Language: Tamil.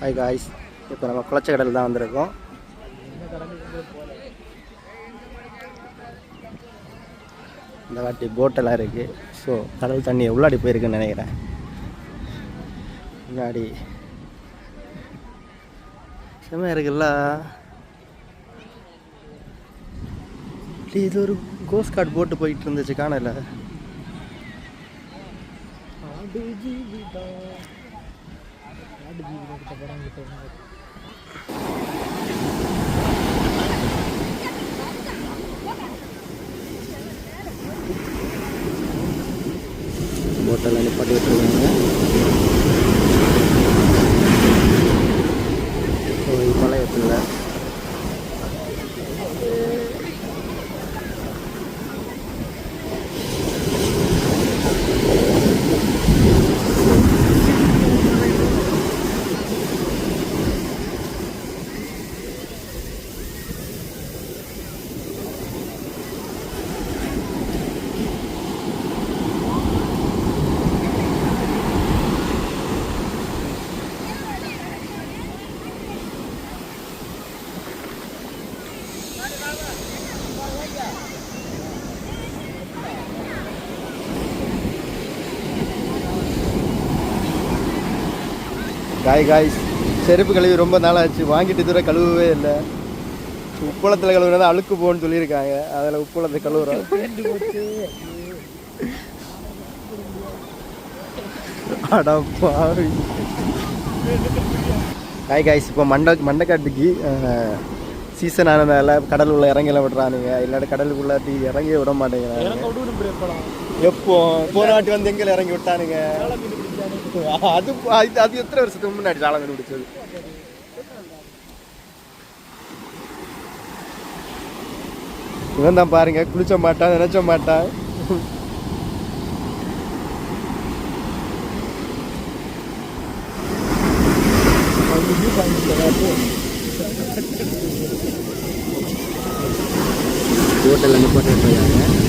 ஹாய் காய்ஸ், இப்போ நம்ம குளச்சக்கடல் தான் வந்திருக்கோம். இந்த வாட்டி போட்டெல்லாம் இருக்குது. ஸோ கடல் தண்ணி உள்ளாடி போயிருக்குன்னு நினைக்கிறேன். முன்னாடி செம்மையாக இருக்குல்ல. இது ஒரு கோஸ்ட் கார்டு போட்டு போயிட்டு இருந்துச்சு, காணல. போட்டெல்லாம் நிப்பாட்டி விட்டுருக்காங்க. பழையத்தில் காய்ஸ் செருப்பு கழுவி ரொம்ப நாளாச்சு. வாங்கிட்டு இதுவரை கழுவவே இல்லை. உப்புளத்தில் கழுவுனா அழுக்கு போன்னு சொல்லியிருக்காங்க. அதில் உப்புளத்தை கழுவுறோம். அடப்பாவி காய்ஸ், இப்போ மண்டைக்காட்டுக்கு சீசன் ஆனதால கடல் உள்ள இறங்கல விடுறானுங்க. இல்லாட்டி கடலுக்குள்ளாட்டி இறங்கி விட மாட்டேங்கிறாங்க. எப்போ போன வாட்டி வந்து எங்களை இறங்கி விட்டானுங்க. அது அது எத்தனை வருஷத்துக்கு முன்னாடி சாலை மீன் பிடிச்சது. இவன் தான் பாருங்க, குளிச்ச மாட்டான், நினைச்ச மாட்டான். ஹோட்டலில் நிப்பாட்டி போயாங்க.